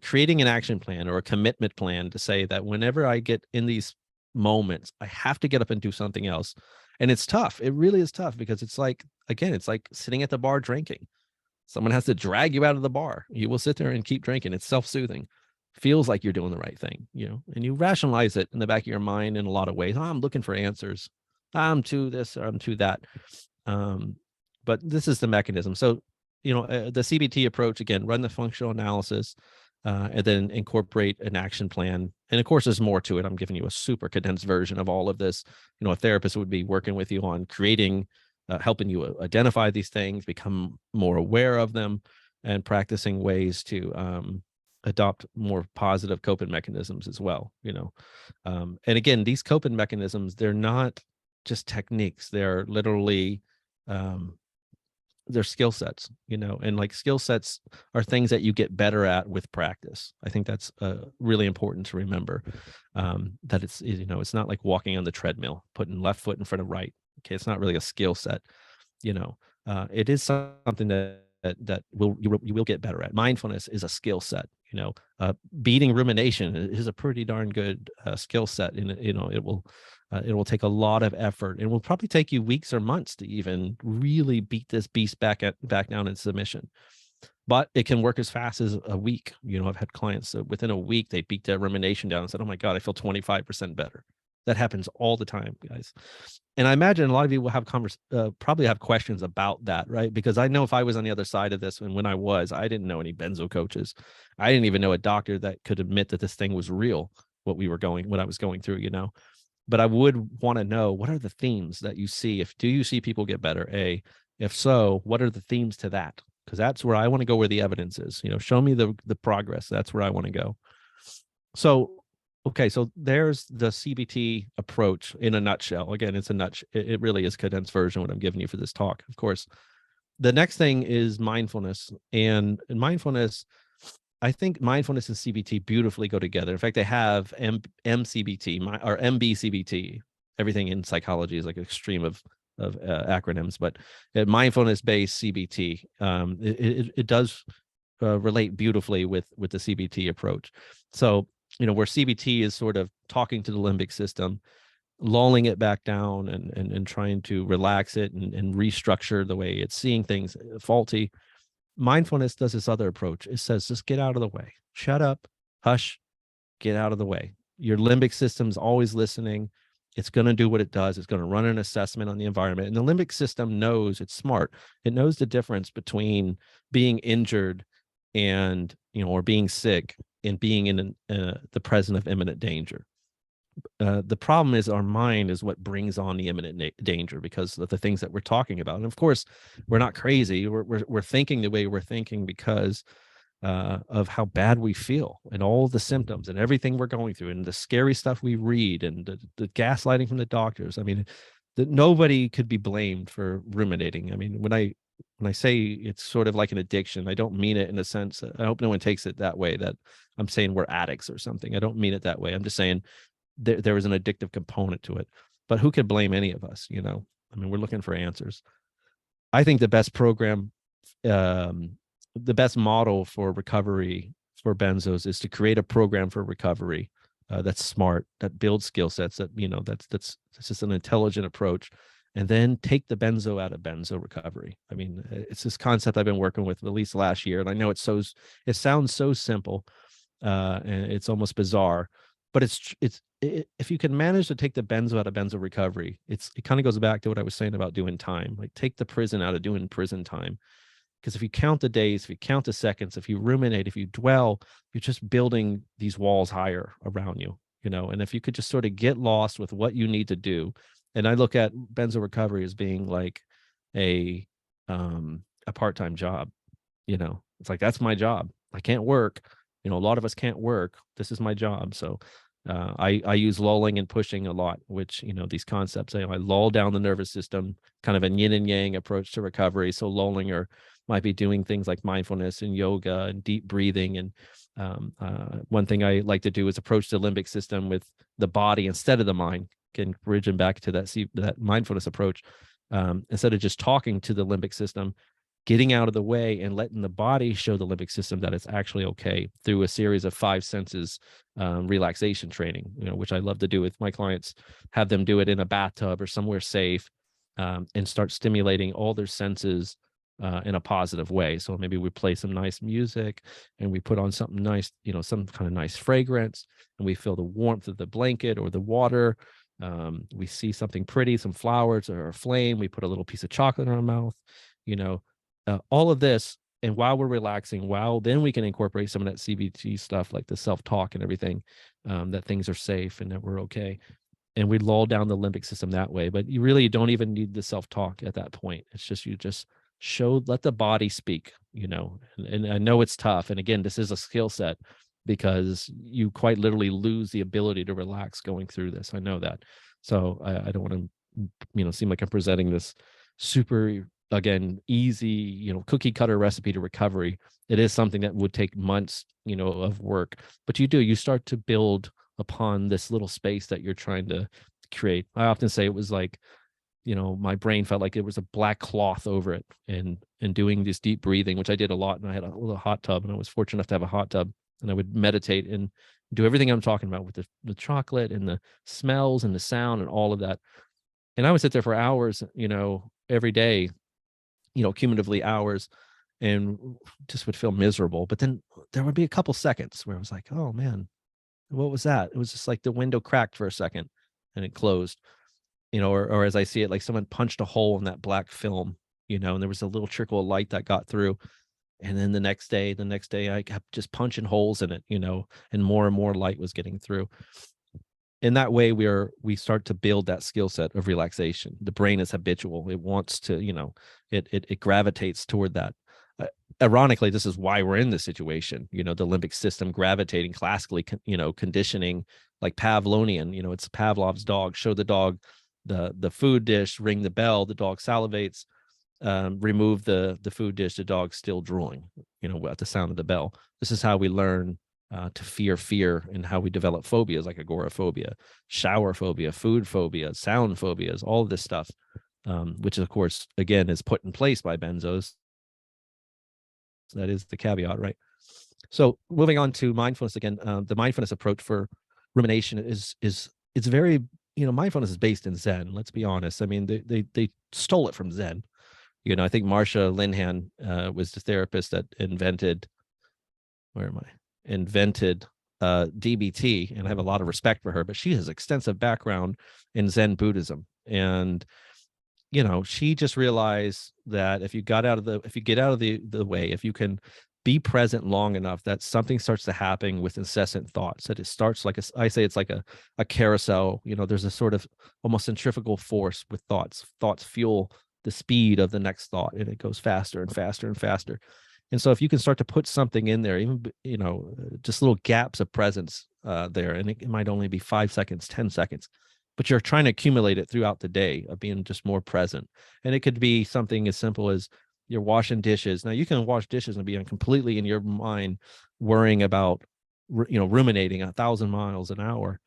creating an action plan or a commitment plan to say that whenever I get in these moments, I have to get up and do something else. And it's tough. It really is tough, because it's like sitting at the bar drinking. Someone has to drag you out of the bar. You will sit there and keep drinking. It's self-soothing. Feels like you're doing the right thing, and you rationalize it in the back of your mind in a lot of ways. Oh, I'm looking for answers. I'm to this or I'm to that. But this is the mechanism. So, the CBT approach, again, run the functional analysis, and then incorporate an action plan. And of course, there's more to it. I'm giving you a super condensed version of all of this. A therapist would be working with you on creating, helping you identify these things, become more aware of them, and practicing ways to adopt more positive coping mechanisms as well. And again, these coping mechanisms, they're not just techniques. They're literally they're skill sets, and like skill sets are things that you get better at with practice. I think that's really important to remember, that it's not like walking on the treadmill, putting left foot in front of right. Okay. It's not really a skill set. It is something that you will get better at. Mindfulness is a skill set. Beating rumination is a pretty darn good skill set, and it will take a lot of effort. It will probably take you weeks or months to even really beat this beast back down in submission. But it can work as fast as a week. I've had clients within a week, they beat their rumination down and said, "Oh my God, I feel 25% better." That happens all the time, guys. And I imagine a lot of you will have probably have questions about that, right? Because I know if I was on the other side of this, and when I didn't know any benzo coaches. I didn't even know a doctor that could admit that this thing was real, what I was going through, But I would want to know, what are the themes that you see? Do you see people get better? If so, what are the themes to that? Because that's where I want to go, where the evidence is. Show me the progress. That's where I want to go. So, okay, so there's the CBT approach in a nutshell. Again, it really is condensed version what I'm giving you for this talk. Of course, the next thing is mindfulness, and mindfulness. I think mindfulness and CBT beautifully go together. In fact, they have MCBT or MBCBT. Everything in psychology is like an extreme of acronyms, but mindfulness-based CBT, it does relate beautifully with the CBT approach. So, where CBT is sort of talking to the limbic system, lulling it back down and trying to relax it and restructure the way it's seeing things faulty. Mindfulness does this other approach. It says, just get out of the way. Shut up, hush, get out of the way. Your limbic system's always listening. It's going to do what it does. It's going to run an assessment on the environment. And the limbic system knows, it's smart. It knows the difference between being injured and, or being sick and being in the presence of imminent danger. The problem is our mind is what brings on the imminent danger because of the things that we're talking about. And of course, we're not crazy. We're thinking the way we're thinking because of how bad we feel and all the symptoms and everything we're going through and the scary stuff we read and the gaslighting from the doctors. I mean, nobody could be blamed for ruminating. I mean, when I say it's sort of like an addiction, I don't mean it in a sense. I hope no one takes it that way, that I'm saying we're addicts or something. I don't mean it that way. I'm just saying there is an addictive component to it, but who could blame any of us? I mean, we're looking for answers. I think the best program, the best model for recovery for benzos is to create a program for recovery that's smart, that builds skill sets, that, that's just an intelligent approach, and then take the benzo out of benzo recovery. I mean, it's this concept I've been working with at least last year. And I know it sounds so simple and it's almost bizarre, but if you can manage to take the benzo out of benzo recovery, it kind of goes back to what I was saying about doing time. Like, take the prison out of doing prison time. Because if you count the days, if you count the seconds, if you ruminate, if you dwell, you're just building these walls higher around you, and if you could just sort of get lost with what you need to do. And I look at benzo recovery as being like a part-time job. It's like, that's my job. I can't work. A lot of us can't work. This is my job. So I use lulling and pushing a lot, which, these concepts, I lull down the nervous system, kind of a yin and yang approach to recovery. So lulling might be doing things like mindfulness and yoga and deep breathing. And one thing I like to do is approach the limbic system with the body instead of the mind, can bridge them back to that mindfulness approach. Instead of just talking to the limbic system, getting out of the way and letting the body show the limbic system that it's actually okay through a series of 5 senses relaxation training, which I love to do with my clients, have them do it in a bathtub or somewhere safe, and start stimulating all their senses in a positive way. So maybe we play some nice music and we put on something nice, some kind of nice fragrance, and we feel the warmth of the blanket or the water. We see something pretty, some flowers or a flame. We put a little piece of chocolate in our mouth, all of this. And while we're relaxing, then we can incorporate some of that CBT stuff, like the self-talk and everything, that things are safe and that we're okay. And we lull down the limbic system that way. But you really don't even need the self-talk at that point. It's just, you just let the body speak, and I know it's tough. And again, this is a skill set because you quite literally lose the ability to relax going through this. I know that. So I don't want to, seem like I'm presenting this super, again, easy, cookie cutter recipe to recovery. It is something that would take months, of work, but you start to build upon this little space that you're trying to create. I often say it was like, my brain felt like it was a black cloth over it, and doing this deep breathing, which I did a lot. And I had a little hot tub, and I was fortunate enough to have a hot tub And I would meditate and do everything I'm talking about with the chocolate and the smells and the sound and all of that. And I would sit there for hours, every day, cumulatively hours, and just would feel miserable. But then there would be a couple seconds where I was like, oh man, what was that? It was just like the window cracked for a second and it closed, or as I see it, like someone punched a hole in that black film, and there was a little trickle of light that got through. And then the next day, I kept just punching holes in it, and more light was getting through. In that way, we start to build that skill set of relaxation. The brain is habitual. It wants to, it gravitates toward that. Ironically, this is why we're in this situation. The limbic system gravitating classically, conditioning, like Pavlovian. It's Pavlov's dog. Show the dog the food dish, ring the bell. The dog salivates. Remove the food dish. The dog's still drooling. At the sound of the bell. This is how we learn to fear, and how we develop phobias like agoraphobia, shower phobia, food phobia, sound phobias, all of this stuff, which of course, again, is put in place by benzos. That is the caveat, right? So moving on to mindfulness again, the mindfulness approach for rumination it's very, mindfulness is based in Zen. Let's be honest. I mean, they stole it from Zen. I think Marsha Linehan was the therapist that invented DBT, and I have a lot of respect for her, but she has extensive background in Zen Buddhism. And, she just realized that if you get out of the way, if you can be present long enough, that something starts to happen with incessant thoughts, that it starts like I say, it's like a carousel. There's a sort of almost centrifugal force with thoughts. Thoughts fuel the speed of the next thought, and it goes faster and faster and faster. And so if you can start to put something in there, even, just little gaps of presence there, and it might only be 5 seconds, 10 seconds, but you're trying to accumulate it throughout the day of being just more present. And it could be something as simple as you're washing dishes. Now you can wash dishes and be completely in your mind worrying about, ruminating 1,000 miles an hour.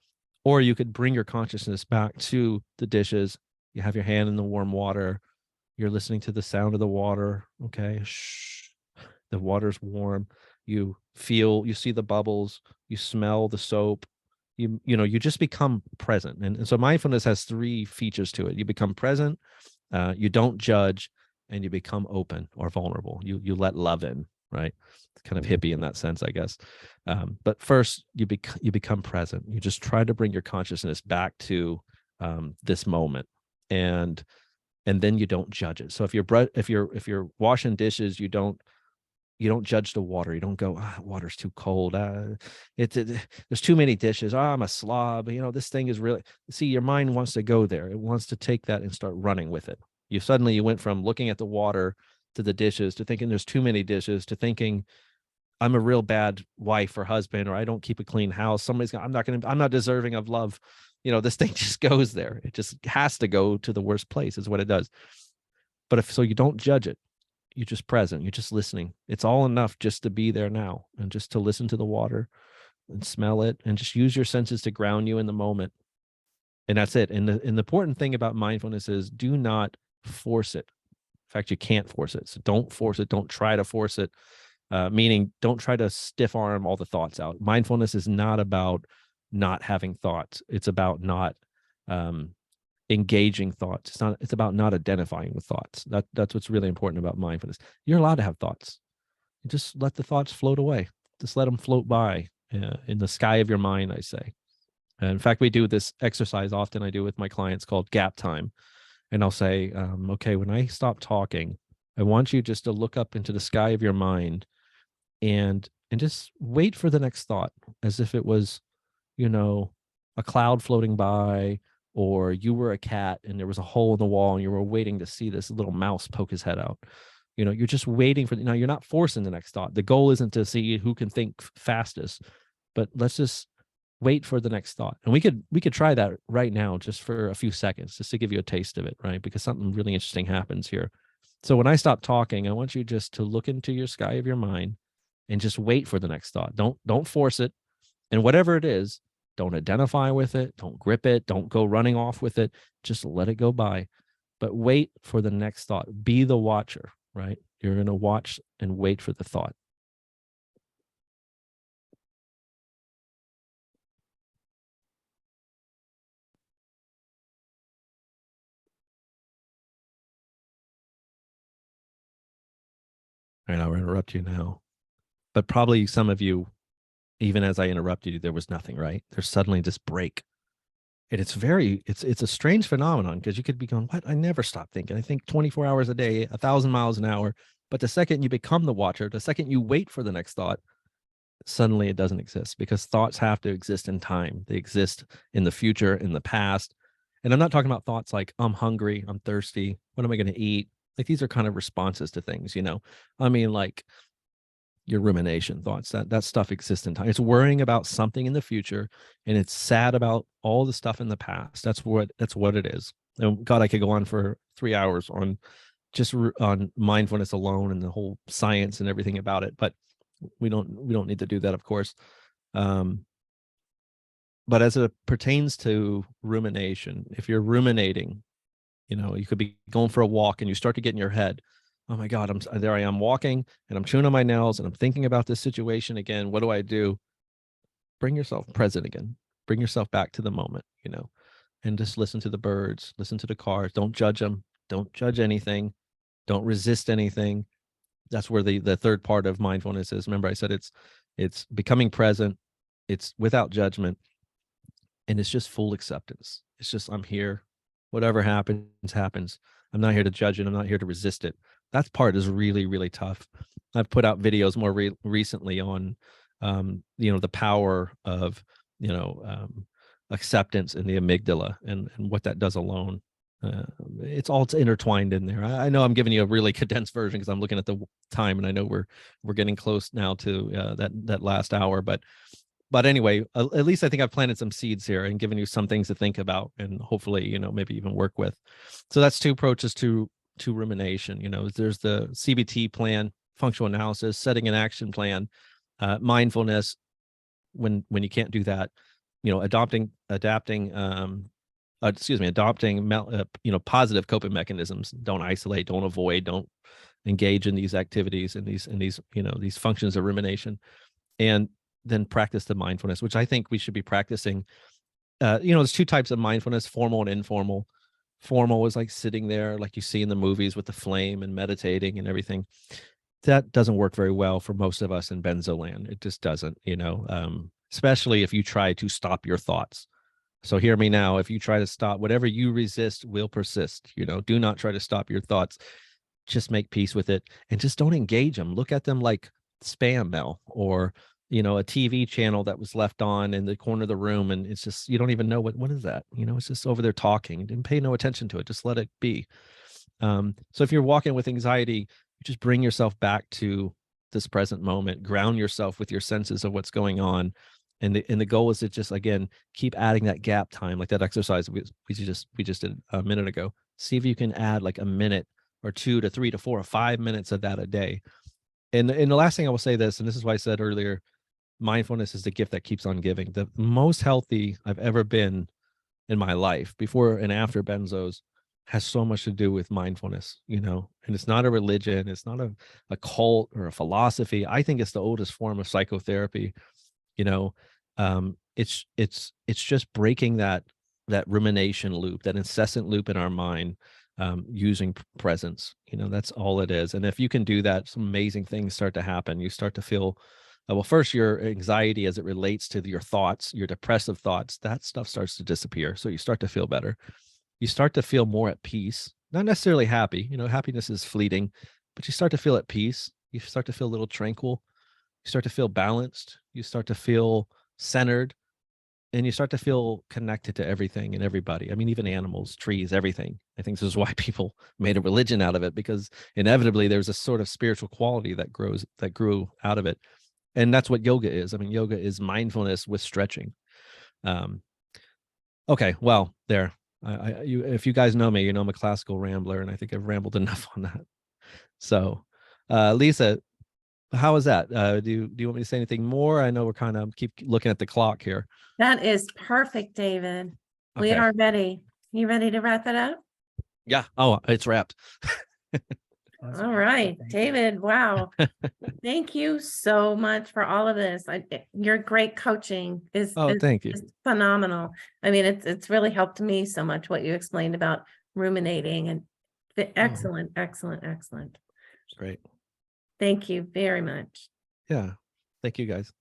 Or you could bring your consciousness back to the dishes. You have your hand in the warm water. You're listening to the sound of the water. Okay. Shh. The water's warm. You see the bubbles, you smell the soap, you just become present. And so mindfulness has 3 features to it. You become present, you don't judge, and you become open or vulnerable. You let love in, right? It's kind of hippie in that sense, I guess. But first you become present. You just try to bring your consciousness back to this moment. And then you don't judge it. So if you're washing dishes, you don't judge the water. You don't go, water's too cold. There's too many dishes. I'm a slob. This thing is really, see, your mind wants to go there. It wants to take that and start running with it. You went from looking at the water to the dishes, to thinking there's too many dishes, to thinking I'm a real bad wife or husband, or I don't keep a clean house. I'm not deserving of love. This thing just goes there. It just has to go to the worst place is what it does. But so you don't judge it. You're just present. You're just listening. It's all enough just to be there now and just to listen to the water and smell it and just use your senses to ground you in the moment. And that's it. And the important thing about mindfulness is do not force it. In fact, you can't force it. So don't force it. Don't try to force it. Meaning don't try to stiff arm all the thoughts out. Mindfulness is not about not having thoughts. It's about not engaging thoughts. It's about not identifying with thoughts. That's what's really important about mindfulness. You're allowed to have thoughts. You just let the thoughts float away. Just let them float by in the sky of your mind, I say. And in fact, we do this exercise often. I do with my clients called gap time. And I'll say, okay, when I stop talking, I want you just to look up into the sky of your mind and just wait for the next thought, as if it was, a cloud floating by, or you were a cat and there was a hole in the wall and you were waiting to see this little mouse poke his head out. You're just waiting for, you're not forcing the next thought. The goal isn't to see who can think fastest, but let's just wait for the next thought. And we could try that right now, just for a few seconds, just to give you a taste of it, right? Because something really interesting happens here. So when I stop talking, I want you just to look into your sky of your mind and just wait for the next thought. Don't force it. And whatever it is, don't identify with it. Don't grip it. Don't go running off with it. Just let it go by. But wait for the next thought. Be the watcher, right? You're going to watch and wait for the thought. All right, I'll interrupt you now. But probably some of you, even as I interrupted you, there was nothing, right? There's suddenly this break. And it's a strange phenomenon, because you could be going, what? I never stop thinking. I think 24 hours a day, 1,000 miles an hour. But the second you become the watcher, the second you wait for the next thought, suddenly it doesn't exist, because thoughts have to exist in time. They exist in the future, in the past. And I'm not talking about thoughts like, I'm hungry, I'm thirsty, what am I going to eat? Like, these are kind of responses to things, I mean, like your rumination thoughts, that stuff exists in time. It's worrying about something in the future, and it's sad about all the stuff in the past. That's what it is. And God, I could go on for 3 hours on just on mindfulness alone and the whole science and everything about it, but we don't need to do that, of course. But as it pertains to rumination, if you're ruminating, you could be going for a walk and you start to get in your head, oh my God, I am walking and I'm chewing on my nails and I'm thinking about this situation again. What do I do? Bring yourself present again. Bring yourself back to the moment, and just listen to the birds, listen to the cars. Don't judge them. Don't judge anything. Don't resist anything. That's where the third part of mindfulness is. Remember, I said it's becoming present. It's without judgment. And it's just full acceptance. It's just, I'm here. Whatever happens, happens. I'm not here to judge it. I'm not here to resist it. That part is really, really tough. I've put out videos more recently on, the power of, acceptance in the amygdala and what that does alone. It's intertwined in there. I know I'm giving you a really condensed version because I'm looking at the time, and I know we're getting close now to that last hour. But anyway, at least I think I've planted some seeds here and given you some things to think about, and hopefully, maybe even work with. So that's two approaches to rumination. There's the CBT plan, functional analysis, setting an action plan, mindfulness. When you can't do that, adopting positive coping mechanisms. Don't isolate, don't avoid, don't engage in these activities and these functions of rumination, and then practice the mindfulness, which I think we should be practicing. There's two types of mindfulness: formal and informal. Formal is like sitting there, like you see in the movies with the flame and meditating and everything. That doesn't work very well for most of us in benzo land. It just doesn't, especially if you try to stop your thoughts. So hear me now. If you try to stop, whatever you resist will persist. Do not try to stop your thoughts. Just make peace with it and just don't engage them. Look at them like spam mail, or a TV channel that was left on in the corner of the room, and it's just, you don't even know what is that. It's just over there talking. Didn't pay no attention to it. Just let it be. So if you're walking with anxiety, just bring yourself back to this present moment. Ground yourself with your senses of what's going on. And the goal is to just, again, keep adding that gap time, like that exercise we just did a minute ago. See if you can add like a minute or 2 to 3 to 4 or 5 minutes of that a day. And the last thing I will say this, and this is why I said earlier, mindfulness is the gift that keeps on giving. The most healthy I've ever been in my life, before and after benzos, has so much to do with mindfulness, and it's not a religion. It's not a cult or a philosophy. I think it's the oldest form of psychotherapy. It's just breaking that rumination loop, that incessant loop in our mind, using presence. That's all it is. And if you can do that, some amazing things start to happen. You start to feel, well, first, your anxiety as it relates to your thoughts, your depressive thoughts, that stuff starts to disappear. So you start to feel better. You start to feel more at peace, not necessarily happy. Happiness is fleeting, but you start to feel at peace. You start to feel a little tranquil. You start to feel balanced. You start to feel centered, and you start to feel connected to everything and everybody. I mean, even animals, trees, everything. I think this is why people made a religion out of it, because inevitably there's a sort of spiritual quality that grew out of it. And that's what yoga is. I mean, yoga is mindfulness with stretching. Okay, well, there. If you guys know me, I'm a classical rambler, and I think I've rambled enough on that. So, Lisa, how is that? Do you want me to say anything more? I know we're kind of keep looking at the clock here. That is perfect, David. We Okay. are ready. You ready to wrap it up? Yeah. Oh, it's wrapped. All right, David. Wow. Thank you so much for all of this. Your great coaching is thank you. phenomenal. I mean, it's really helped me so much what you explained about ruminating, and excellent. Great. Thank you very much. Yeah. Thank you guys.